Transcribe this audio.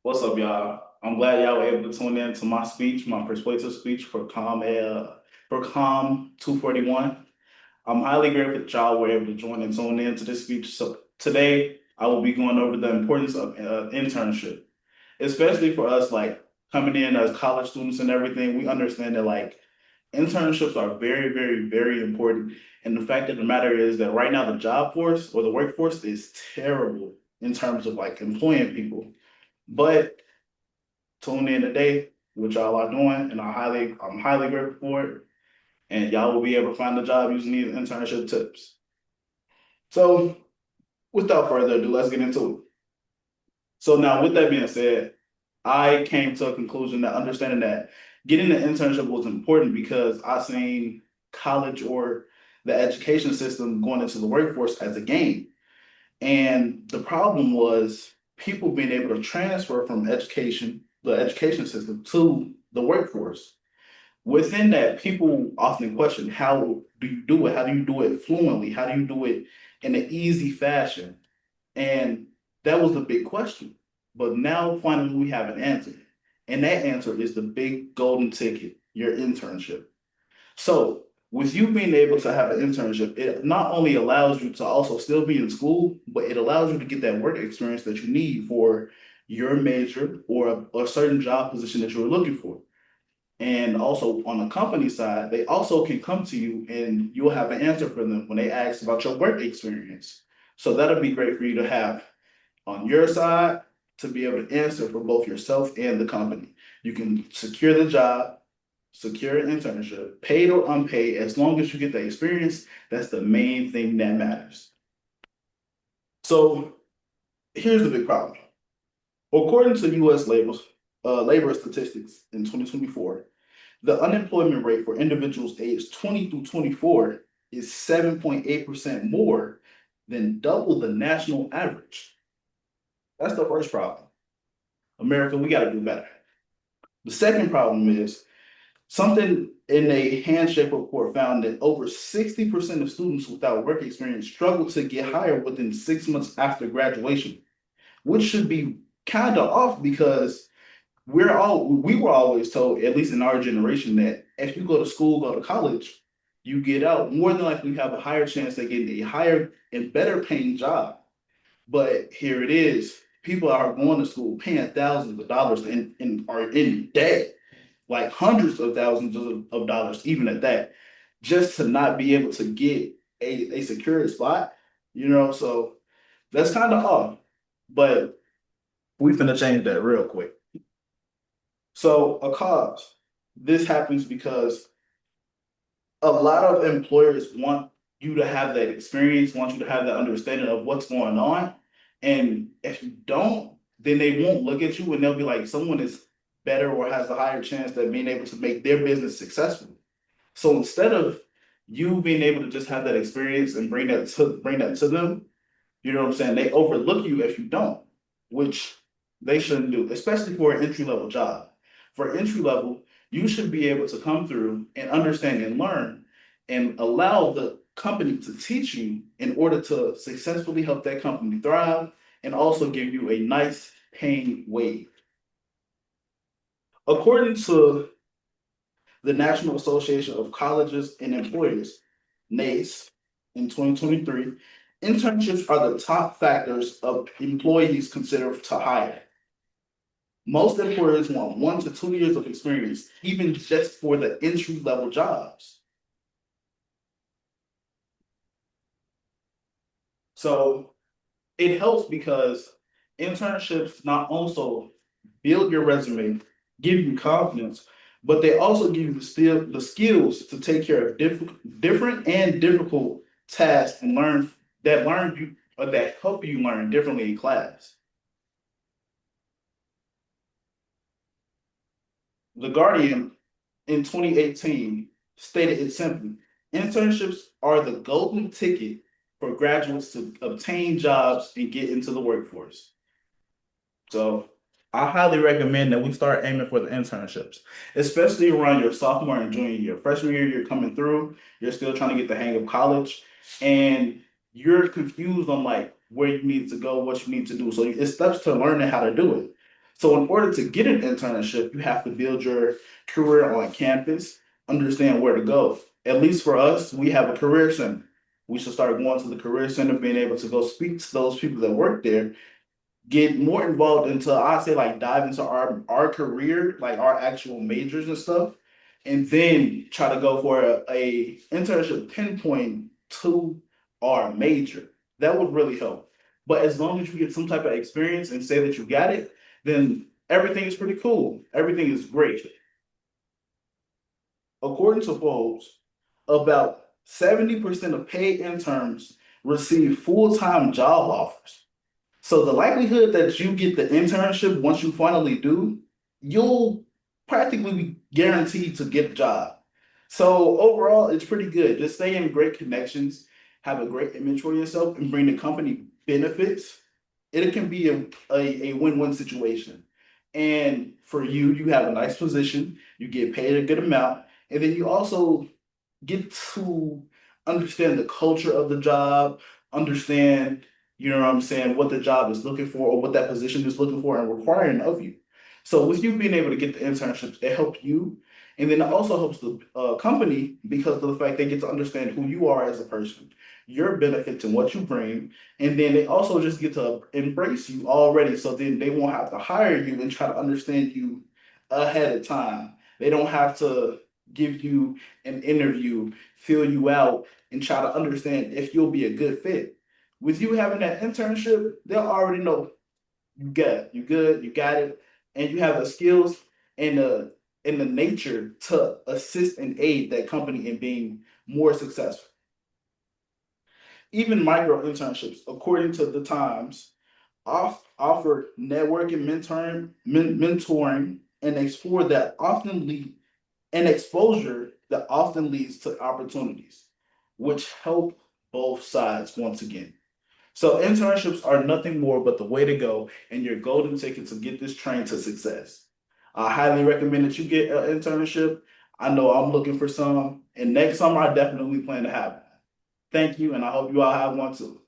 What's up, y'all? I'm glad y'all were able to tune in to my speech, my persuasive speech for COM 241. I'm highly grateful that y'all were able to join and tune in to this speech. So today I will be going over the importance of internship, especially for us like coming in as college students and everything. We understand that like internships are very, very, very important. And the fact of the matter is that right now the job force or the workforce is terrible in terms of like employing people. But tune in today, what y'all are doing, and I'm highly grateful for it. And y'all will be able to find a job using these internship tips. So, without further ado, let's get into it. So now, with that being said, I came to a conclusion that understanding that getting an internship was important because I seen college or the education system going into the workforce as a game. And the problem was people being able to transfer from the education system to the workforce. Within that, people often question, how do you do it? How do you do it fluently? How do you do it in an easy fashion? And that was the big question. But now finally we have an answer. And that answer is the big golden ticket, your internship. So, with you being able to have an internship, it not only allows you to also still be in school, but it allows you to get that work experience that you need for your major or a certain job position that you're looking for. And also on the company side, they also can come to you and you'll have an answer for them when they ask about your work experience. So that'll be great for you to have on your side to be able to answer for both yourself and the company. You can secure the job, secure an internship, paid or unpaid, as long as you get the experience, that's the main thing that matters. So here's the big problem. According to US labor statistics in 2024, the unemployment rate for individuals aged 20 through 24 is 7.8% more than double the national average. That's the first problem. America, we got to do better. The second problem is something in a handshake report found that over 60% of students without work experience struggle to get hired within 6 months after graduation, which should be kind of off because we were always told, at least in our generation, that if you go to school, go to college, you get out, more than likely you have a higher chance of getting a higher and better paying job. But here it is. People are going to school paying thousands of dollars and are in debt, like hundreds of thousands of dollars, even at that, just to not be able to get a secure spot, So that's kind of off. But we finna change that real quick. So a cause. This happens because a lot of employers want you to have that experience, want you to have that understanding of what's going on. And if you don't, then they won't look at you and they'll be like, someone is better or has a higher chance at being able to make their business successful. So instead of you being able to just have that experience and bring that to them, you know what I'm saying? They overlook you if you don't, which they shouldn't do, especially for an entry level job. For entry level, you should be able to come through and understand and learn and allow the company to teach you in order to successfully help that company thrive and also give you a nice paying wage. According to the National Association of Colleges and Employers, NACE, in 2023, internships are the top factors of employees consider to hire. Most employers want 1 to 2 years of experience, even just for the entry level jobs. So it helps because internships not also build your resume, give you confidence, but they also give you the skills to take care of different and difficult tasks and learn you or that help you learn differently in class. The Guardian in 2018 stated it simply: internships are the golden ticket for graduates to obtain jobs and get into the workforce. So I highly recommend that we start aiming for the internships, especially around your sophomore and junior year. Freshman year, you're coming through, you're still trying to get the hang of college, and you're confused on like where you need to go, what you need to do. So it's steps to learning how to do it. So in order to get an internship, you have to build your career on campus, understand where to go. At least for us, we have a career center. We should start going to the career center, being able to go speak to those people that work there, get more involved into, I say, like dive into our career, like our actual majors and stuff, and then try to go for a internship pinpoint to our major. That would really help. But as long as you get some type of experience and say that you got it, then everything is pretty cool. Everything is great. According to Forbes, about 70% of paid interns receive full-time job offers. So the likelihood that you get the internship once you finally do, you'll practically be guaranteed to get a job. So overall, it's pretty good. Just stay in great connections, have a great image for yourself, and bring the company benefits. It can be a win-win situation. And for you, you have a nice position, you get paid a good amount, and then you also get to understand the culture of the job, understand, you know what I'm saying, what the job is looking for or what that position is looking for and requiring of you. So with you being able to get the internships, it helps you. And then it also helps the company because of the fact they get to understand who you are as a person, your benefits and what you bring. And then they also just get to embrace you already. So then they won't have to hire you and try to understand you ahead of time. They don't have to give you an interview, fill you out, and try to understand if you'll be a good fit. With you having that internship, they'll already know you good, you got it, and you have the skills and the nature to assist and aid that company in being more successful. Even micro internships, according to the Times, offer networking, mentoring, and explore that often lead and exposure that often leads to opportunities, which help both sides once again. So internships are nothing more but the way to go and your golden ticket to get this train to success. I highly recommend that you get an internship. I know I'm looking for some, and next summer I definitely plan to have one. Thank you, and I hope you all have one too.